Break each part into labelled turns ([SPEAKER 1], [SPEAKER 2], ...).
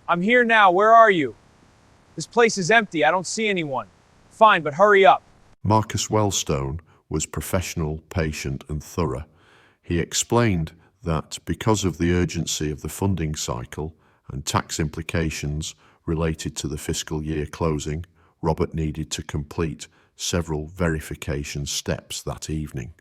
[SPEAKER 1] I'm here now. Where are you? This place is empty. I don't see anyone. Fine, but hurry up.
[SPEAKER 2] Marcus Wellstone was professional, patient, and thorough. He explained that because of the urgency of the funding cycle and tax implications related to the fiscal year closing, Robert needed to complete several verification steps that evening.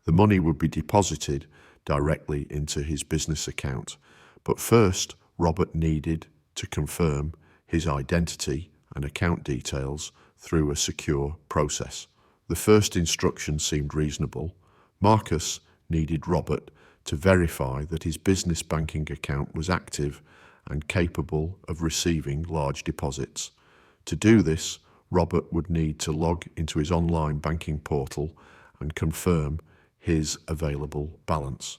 [SPEAKER 2] The money would be deposited directly into his business account, but first Robert needed to confirm his identity and account details through a secure process. The first instruction seemed reasonable. Marcus needed Robert to verify that his business banking account was active and capable of receiving large deposits. To do this, Robert would need to log into his online banking portal and confirm his available balance.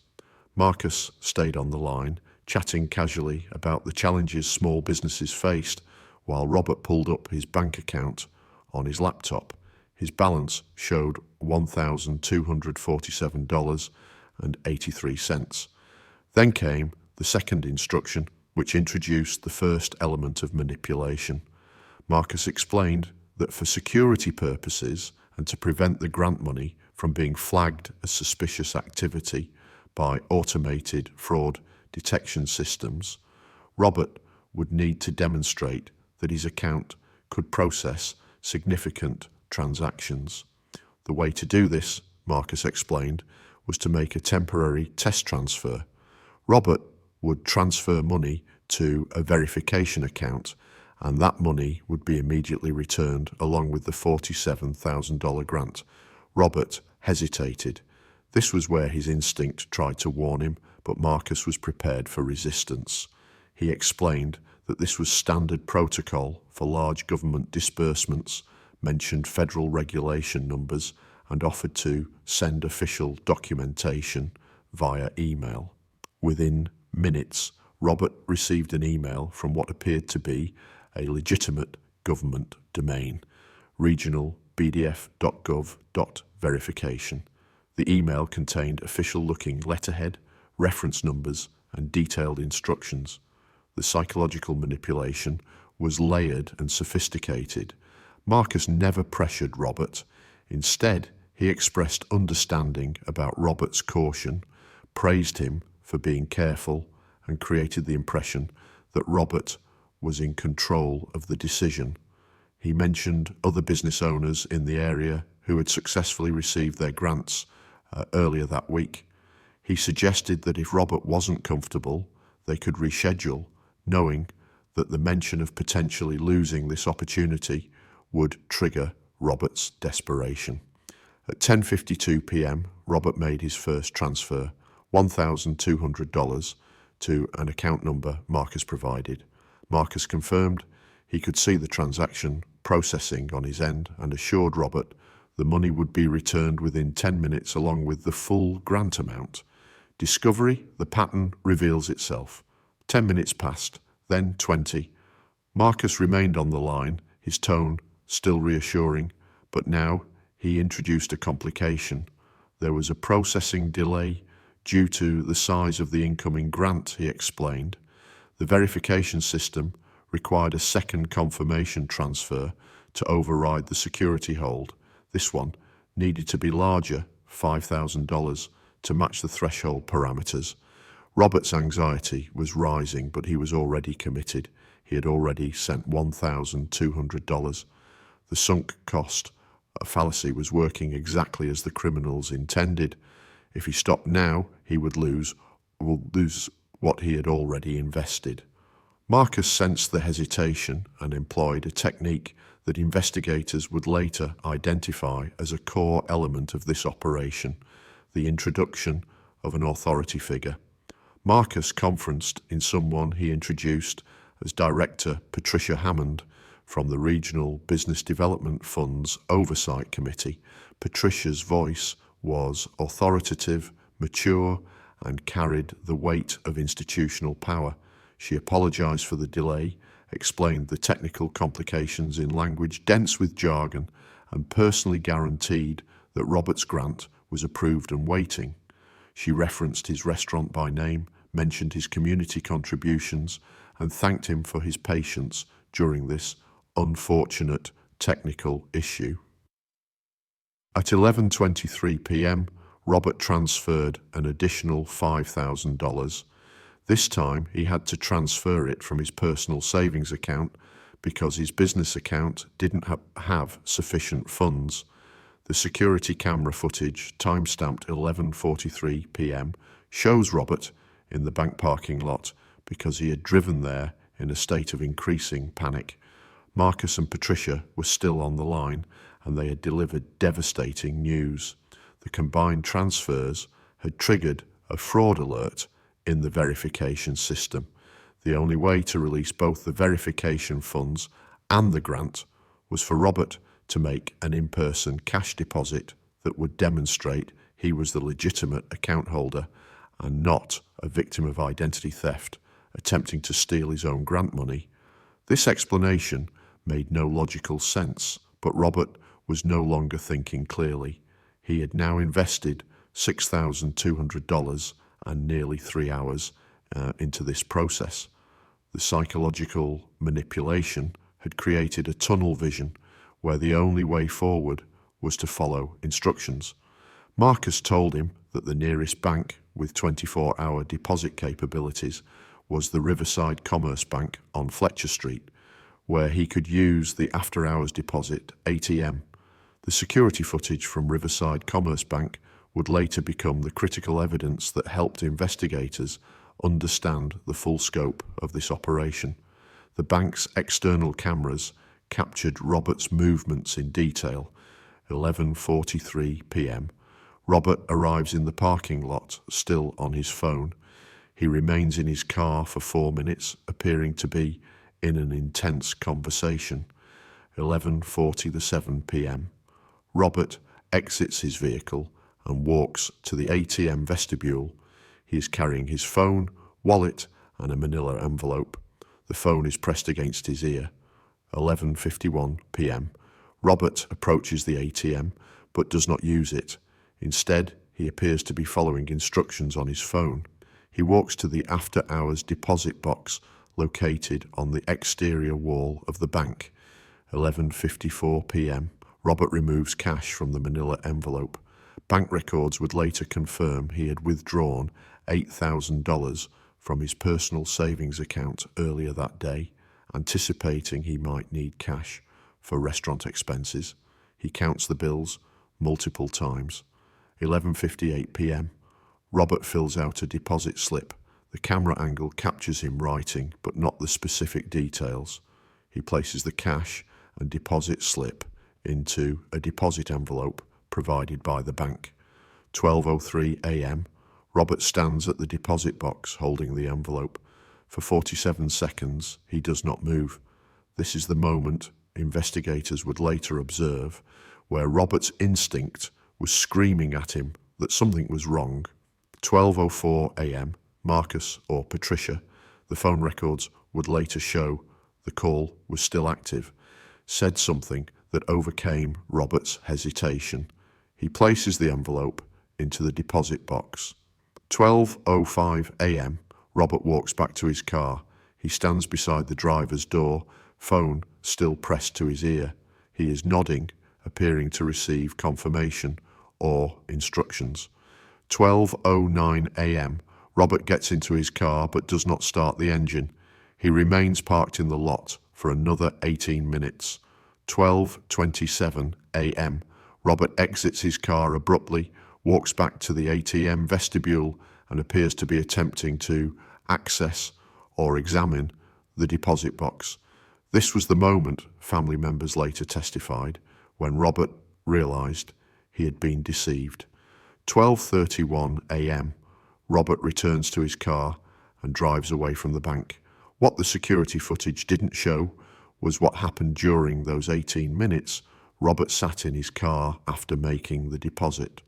[SPEAKER 2] Marcus stayed on the line, chatting casually about the challenges small businesses faced, while Robert pulled up his bank account on his laptop. His balance showed $1,247.83. Then came the second instruction, which introduced the first element of manipulation. Marcus explained that for security purposes and to prevent the grant money from being flagged as suspicious activity by automated fraud detection systems, Robert would need to demonstrate that his account could process significant transactions. The way to do this, Marcus explained, was to make a temporary test transfer. Robert would transfer money to a verification account, and that money would be immediately returned along with the $47,000 grant. Robert hesitated. This was where his instinct tried to warn him, but Marcus was prepared for resistance. He explained that this was standard protocol for large government disbursements, mentioned federal regulation numbers, and offered to send official documentation via email. Within minutes, Robert received an email from what appeared to be a legitimate government domain, regionalbdf.gov.verification. The email contained official-looking letterhead, reference numbers, and detailed instructions. The psychological manipulation was layered and sophisticated. Marcus never pressured Robert. Instead, he expressed understanding about Robert's caution, praised him for being careful, and created the impression that Robert was in control of the decision. He mentioned other business owners in the area who had successfully received their grants earlier that week. He suggested that if Robert wasn't comfortable, they could reschedule, knowing that the mention of potentially losing this opportunity would trigger Robert's desperation. At 10:52 p.m., Robert made his first transfer, $1,200, to an account number Marcus provided. Marcus confirmed he could see the transaction processing on his end and assured Robert the money would be returned within 10 minutes along with the full grant amount. Discovery, the pattern reveals itself. 10 minutes passed, then 20. Marcus remained on the line, his tone still reassuring, but now he introduced a complication. There was a processing delay due to the size of the incoming grant, he explained. The verification system required a second confirmation transfer to override the security hold. This one needed to be larger, $5,000, to match the threshold parameters. Robert's anxiety was rising, but he was already committed. He had already sent $1,200. The sunk cost fallacy was working exactly as the criminals intended. If he stopped now, he would lose what he had already invested. Marcus sensed the hesitation and employed a technique that investigators would later identify as a core element of this operation, the introduction of an authority figure. Marcus conferenced in someone he introduced as Director Patricia Hammond from the Regional Business Development Fund's Oversight Committee. Patricia's voice was authoritative, mature, and carried the weight of institutional power. She apologized for the delay, explained the technical complications in language dense with jargon, and personally guaranteed that Robert's grant was approved and waiting. She referenced his restaurant by name, mentioned his community contributions, and thanked him for his patience during this unfortunate technical issue. At 11:23 p.m., Robert transferred an additional $5,000. This time he had to transfer it from his personal savings account because his business account didn't have sufficient funds. The security camera footage, timestamped 11:43 p.m., shows Robert in the bank parking lot because he had driven there in a state of increasing panic. Marcus and Patricia were still on the line, and they had delivered devastating news. The combined transfers had triggered a fraud alert in the verification system. The only way to release both the verification funds and the grant was for Robert to make an in-person cash deposit that would demonstrate he was the legitimate account holder and not a victim of identity theft attempting to steal his own grant money. This explanation made no logical sense, but Robert was no longer thinking clearly. He had now invested $6,200 and nearly 3 hours into this process. The psychological manipulation had created a tunnel vision where the only way forward was to follow instructions. Marcus told him that the nearest bank with 24-hour deposit capabilities was the Riverside Commerce Bank on Fletcher Street, where he could use the after-hours deposit ATM. The security footage from Riverside Commerce Bank would later become the critical evidence that helped investigators understand the full scope of this operation. The bank's external cameras captured Robert's movements in detail. 11:43 p.m. Robert arrives in the parking lot, still on his phone. He remains in his car for 4 minutes, appearing to be in an intense conversation. 11:47 p.m. Robert exits his vehicle and walks to the ATM vestibule. He is carrying his phone, wallet, and a manila envelope. The phone is pressed against his ear. 11:51 p.m. Robert approaches the ATM but does not use it. Instead, he appears to be following instructions on his phone. He walks to the after-hours deposit box located on the exterior wall of the bank. 11:54 p.m. Robert removes cash from the manila envelope. Bank records would later confirm he had withdrawn $8,000 from his personal savings account earlier that day, anticipating he might need cash for restaurant expenses. He counts the bills multiple times. 11:58 p.m. Robert fills out a deposit slip. The camera angle captures him writing, but not the specific details. He places the cash and deposit slip into a deposit envelope provided by the bank. 12:03 a.m. Robert stands at the deposit box holding the envelope. For 47 seconds, he does not move. This is the moment investigators would later observe where Robert's instinct was screaming at him that something was wrong. 12:04 a.m. Marcus or Patricia, the phone records would later show the call was still active, said something that overcame Robert's hesitation. He places the envelope into the deposit box. 12:05 a.m. Robert walks back to his car. He stands beside the driver's door, phone still pressed to his ear. He is nodding, appearing to receive confirmation or instructions. 12:09 a.m. Robert gets into his car but does not start the engine. He remains parked in the lot for another 18 minutes. 12:27 a.m. Robert exits his car abruptly, walks back to the ATM vestibule and appears to be attempting to access or examine the deposit box. This was the moment, family members later testified, when Robert realized he had been deceived. 12:31 a.m. Robert returns to his car and drives away from the bank. What the security footage didn't show was what happened during those 18 minutes Robert sat in his car after making the deposit.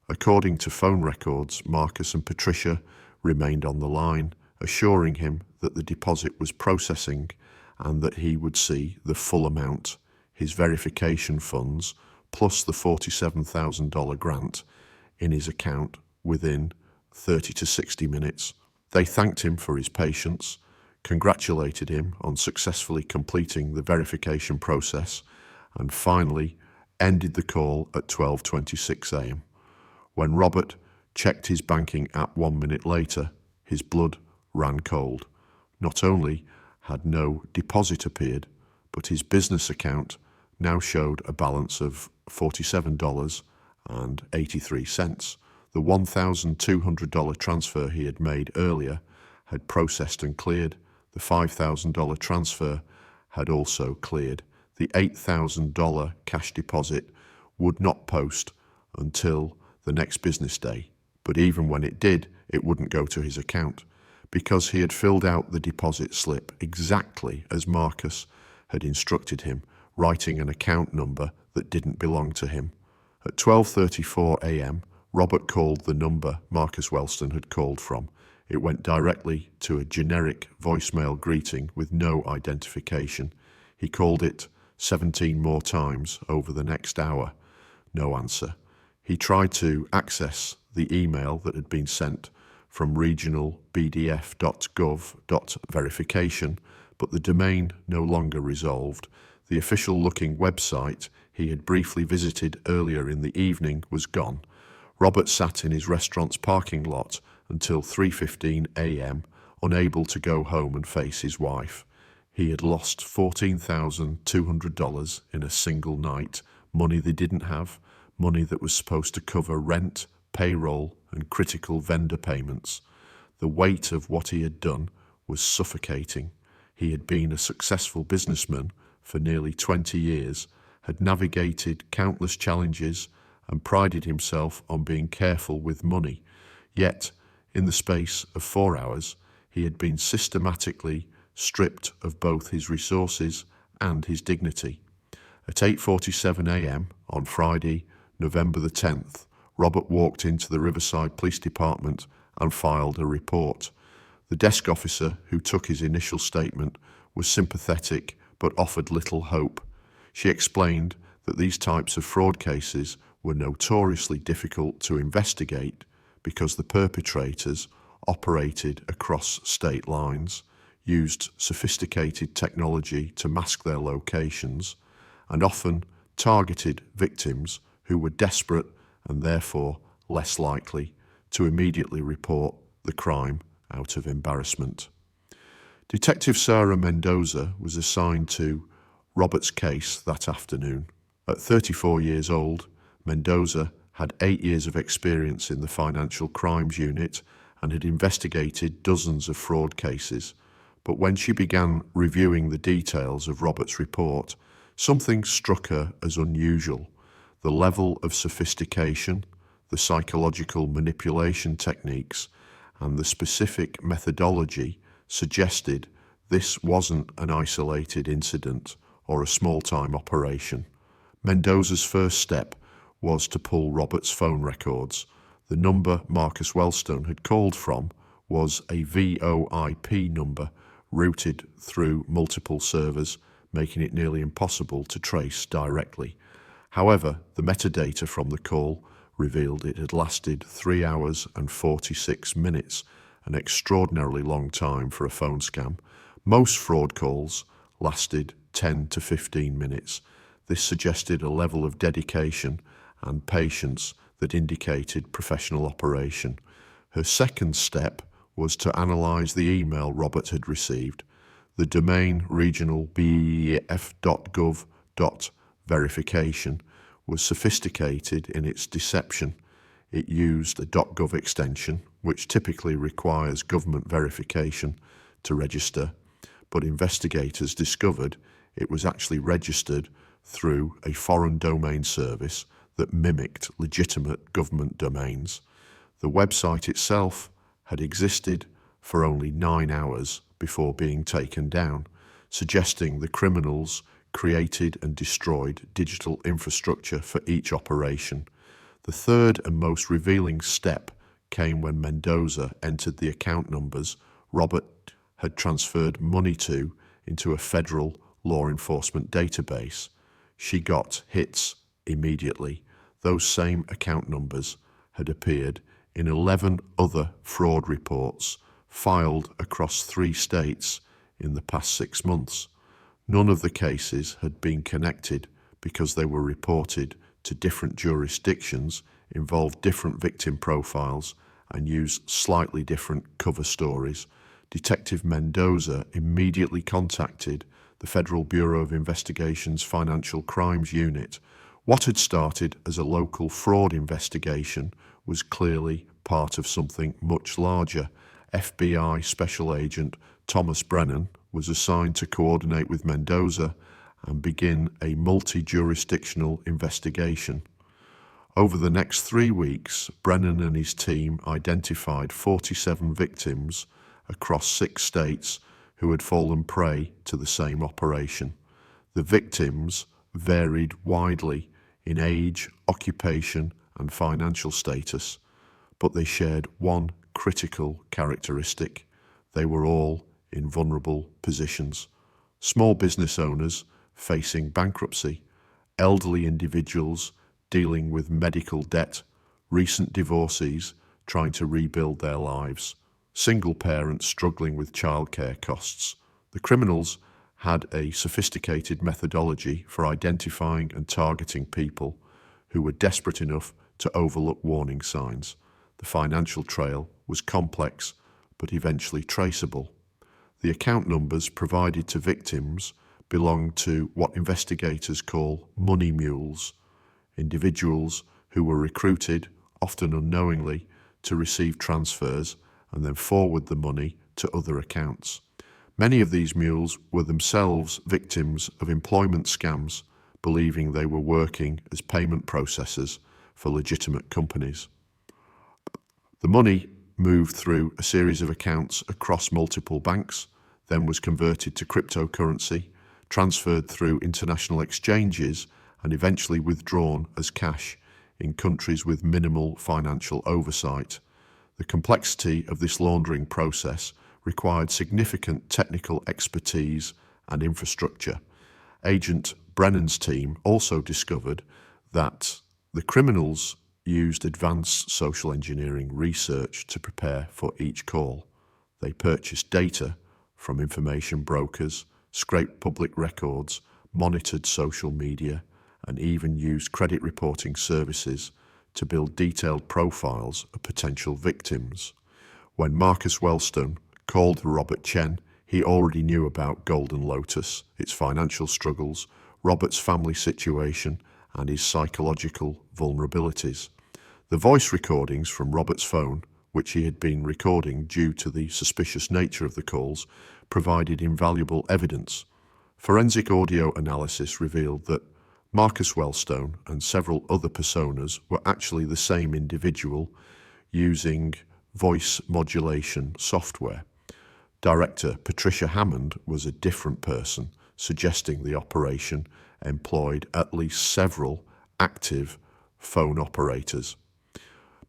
[SPEAKER 2] According to phone records, Marcus and Patricia remained on the line, assuring him that the deposit was processing and that he would see the full amount, his verification funds, plus the $47,000 grant in his account within 30 to 60 minutes. They thanked him for his patience, congratulated him on successfully completing the verification process, and finally ended the call at 12:26 a.m. When Robert checked his banking app 1 minute later, his blood ran cold. Not only had no deposit appeared, but his business account now showed a balance of $47.83. The $1,200 transfer he had made earlier had processed and cleared. The $5,000 transfer had also cleared. The $8,000 cash deposit would not post until the next business day, but even when it did, it wouldn't go to his account because he had filled out the deposit slip exactly as Marcus had instructed him, writing an account number that didn't belong to him. At 12:34 a.m., Robert called the number Marcus Wellston had called from. It went directly to a generic voicemail greeting with no identification. He called it 17 more times over the next hour. No answer. He tried to access the email that had been sent from regionalbdf.gov.verification, but the domain no longer resolved. The official-looking website he had briefly visited earlier in the evening was gone. Robert sat in his restaurant's parking lot until 3:15 a.m., unable to go home and face his wife. He had lost $14,200 in a single night, money they didn't have, money that was supposed to cover rent, payroll, and critical vendor payments. The weight of what he had done was suffocating. He had been a successful businessman for nearly 20 years, had navigated countless challenges, and prided himself on being careful with money. Yet, in the space of 4 hours, he had been systematically stripped of both his resources and his dignity. At 8:47 a.m. on Friday, November the 10th, Robert walked into the Riverside Police Department and filed a report. The desk officer who took his initial statement was sympathetic but offered little hope. She explained that these types of fraud cases were notoriously difficult to investigate because the perpetrators operated across state lines, used sophisticated technology to mask their locations, and often targeted victims who were desperate and therefore less likely to immediately report the crime out of embarrassment. Detective Sarah Mendoza was assigned to Robert's case that afternoon. At 34 years old, Mendoza had 8 years of experience in the Financial Crimes Unit and had investigated dozens of fraud cases. But when she began reviewing the details of Robert's report, something struck her as unusual. The level of sophistication, the psychological manipulation techniques, and the specific methodology suggested this wasn't an isolated incident or a small-time operation. Mendoza's first step was to pull Robert's phone records. The number Marcus Wellstone had called from was a VoIP number routed through multiple servers, making it nearly impossible to trace directly. However, the metadata from the call revealed it had lasted 3 hours and 46 minutes, an extraordinarily long time for a phone scam. Most fraud calls lasted 10 to 15 minutes. This suggested a level of dedication and patience that indicated professional operation. Her second step was to analyse the email Robert had received. The domain regionalbdf.gov.verification was sophisticated in its deception. It used a .gov extension, which typically requires government verification to register, but investigators discovered it was actually registered through a foreign domain service that mimicked legitimate government domains. The website itself had existed for only 9 hours before being taken down, suggesting the criminals created and destroyed digital infrastructure for each operation. The third and most revealing step came when Mendoza entered the account numbers Robert had transferred money to into a federal law enforcement database. She got hits immediately. Those same account numbers had appeared in 11 other fraud reports filed across 3 states in the past 6 months. None of the cases had been connected because they were reported to different jurisdictions, involved different victim profiles, and used slightly different cover stories. Detective Mendoza immediately contacted the Federal Bureau of Investigation's Financial Crimes Unit. What had started as a local fraud investigation was clearly part of something much larger. FBI Special Agent Thomas Brennan was assigned to coordinate with Mendoza and begin a multi-jurisdictional investigation. Over the next 3 weeks, Brennan and his team identified 47 victims across 6 states who had fallen prey to the same operation. The victims varied widely in age, occupation, and financial status, but they shared one critical characteristic. They were all in vulnerable positions. Small business owners facing bankruptcy, elderly individuals dealing with medical debt, recent divorcees trying to rebuild their lives, single parents struggling with childcare costs. The criminals had a sophisticated methodology for identifying and targeting people who were desperate enough to overlook warning signs. The financial trail was complex but eventually traceable. The account numbers provided to victims belonged to what investigators call money mules, individuals who were recruited, often unknowingly, to receive transfers and then forward the money to other accounts. Many of these mules were themselves victims of employment scams, believing they were working as payment processors for legitimate companies. The money moved through a series of accounts across multiple banks, then was converted to cryptocurrency, transferred through international exchanges, and eventually withdrawn as cash in countries with minimal financial oversight. The complexity of this laundering process required significant technical expertise and infrastructure. Agent Brennan's team also discovered that the criminals used advanced social engineering research to prepare for each call. They purchased data from information brokers, scraped public records, monitored social media, and even used credit reporting services to build detailed profiles of potential victims. When Marcus Wellstone called Robert Chen, he already knew about Golden Lotus, its financial struggles, Robert's family situation, and his psychological vulnerabilities. The voice recordings from Robert's phone, which he had been recording due to the suspicious nature of the calls, provided invaluable evidence. Forensic audio analysis revealed that Marcus Wellstone and several other personas were actually the same individual using voice modulation software. Director Patricia Hammond was a different person, suggesting the operation employed at least several active phone operators.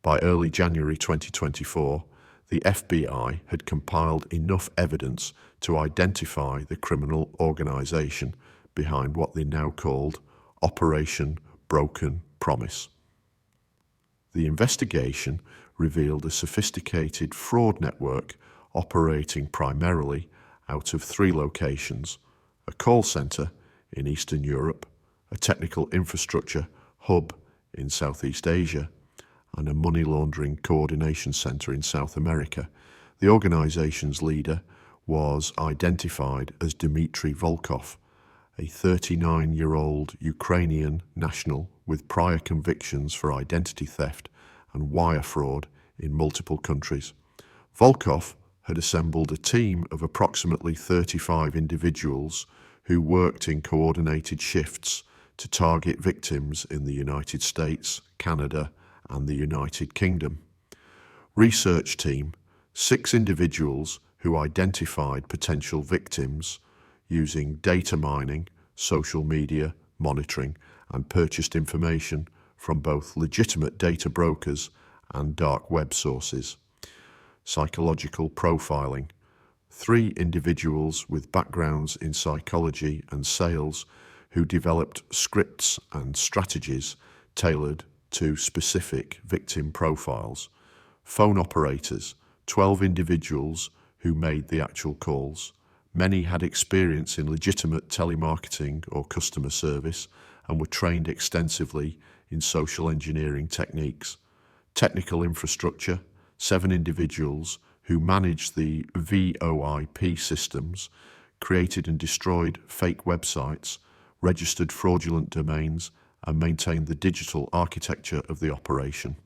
[SPEAKER 2] By early January 2024, the FBI had compiled enough evidence to identify the criminal organization behind what they now called Operation Broken Promise. The investigation revealed a sophisticated fraud network operating primarily out of 3 locations: a call center in Eastern Europe, a technical infrastructure hub in Southeast Asia, and a money laundering coordination center in South America. The organization's leader was identified as Dmitry Volkov, a 39-year-old Ukrainian national with prior convictions for identity theft and wire fraud in multiple countries. Volkov had assembled a team of approximately 35 individuals who worked in coordinated shifts to target victims in the United States, Canada, and the United Kingdom. Research team, 6 individuals who identified potential victims using data mining, social media monitoring, and purchased information from both legitimate data brokers and dark web sources. Psychological profiling, 3 individuals with backgrounds in psychology and sales who developed scripts and strategies tailored to specific victim profiles. Phone operators, 12 individuals who made the actual calls. Many had experience in legitimate telemarketing or customer service and were trained extensively in social engineering techniques. Technical infrastructure: 7 individuals who managed the VoIP systems, created and destroyed fake websites, registered fraudulent domains, and maintained the digital architecture of the operation.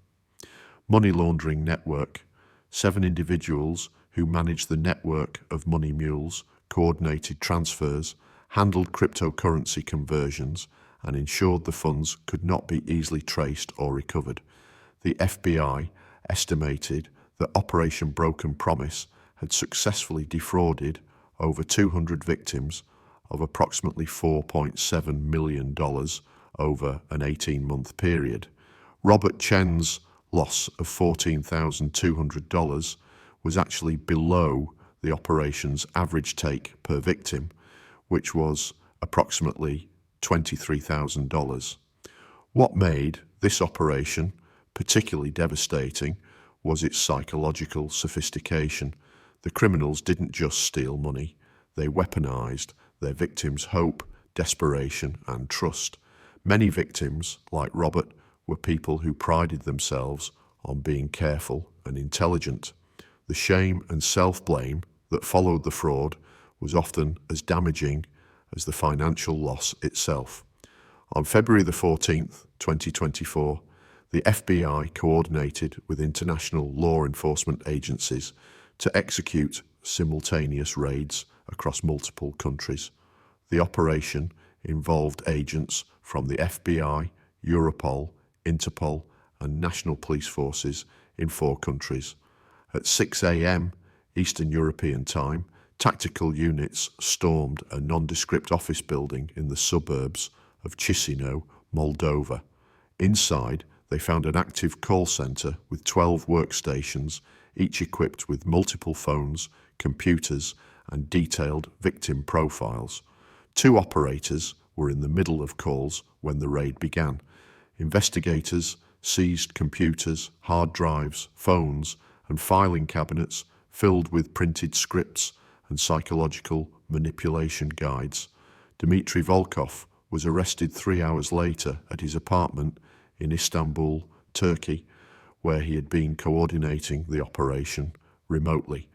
[SPEAKER 2] Money laundering network: 7 individuals who managed the network of money mules, coordinated transfers, handled cryptocurrency conversions, and ensured the funds could not be easily traced or recovered. The FBI estimated that Operation Broken Promise had successfully defrauded over 200 victims of approximately $4.7 million over an 18-month period. Robert Chen's loss of $14,200 was actually below the operation's average take per victim, which was approximately $23,000. What made this operation particularly devastating was its psychological sophistication. The criminals didn't just steal money, they weaponized their victims' hope, desperation, and trust. Many victims, like Robert, were people who prided themselves on being careful and intelligent. The shame and self-blame that followed the fraud was often as damaging as the financial loss itself. On February the 14th, 2024, the FBI coordinated with international law enforcement agencies to execute simultaneous raids across multiple countries. The operation involved agents from the FBI, Europol, Interpol, and national police forces in 4 countries. At 6 a.m. Eastern European Time, tactical units stormed a nondescript office building in the suburbs of Chisinau, Moldova. Inside, they found an active call center with 12 workstations, each equipped with multiple phones, computers, and detailed victim profiles. 2 operators were in the middle of calls when the raid began. Investigators seized computers, hard drives, phones, and filing cabinets filled with printed scripts and psychological manipulation guides. Dmitry Volkov was arrested 3 hours later at his apartment in Istanbul, Turkey, where he had been coordinating the operation remotely.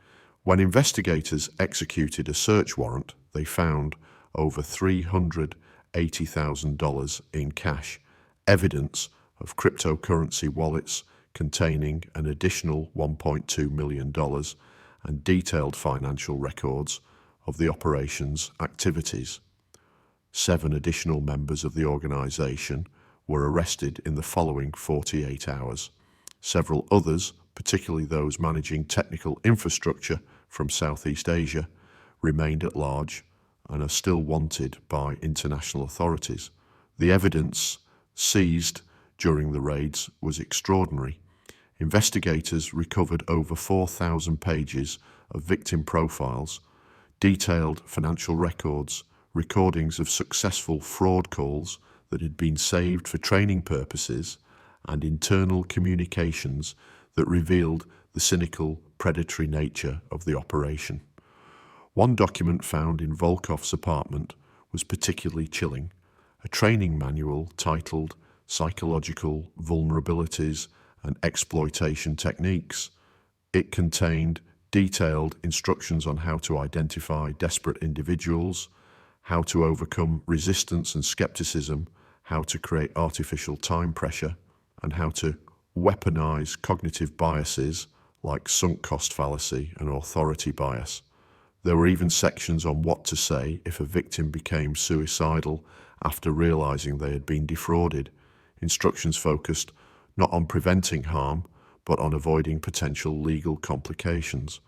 [SPEAKER 2] When investigators executed a search warrant, they found over $380,000 in cash, evidence of cryptocurrency wallets containing an additional $1.2 million, and detailed financial records of the operation's activities. 7 additional members of the organization were arrested in the following 48 hours. Several others, particularly those managing technical infrastructure from Southeast Asia, remained at large and are still wanted by international authorities. The evidence seized during the raids was extraordinary. Investigators recovered over 4,000 pages of victim profiles, detailed financial records, recordings of successful fraud calls that had been saved for training purposes, and internal communications that revealed the cynical, predatory nature of the operation. One document found in Volkov's apartment was particularly chilling: a training manual titled Psychological Vulnerabilities and Exploitation Techniques. It contained detailed instructions on how to identify desperate individuals, how to overcome resistance and skepticism, how to create artificial time pressure, and how to weaponize cognitive biases like sunk cost fallacy and authority bias. There were even sections on what to say if a victim became suicidal after realizing they had been defrauded. Instructions focused not on preventing harm, but on avoiding potential legal complications.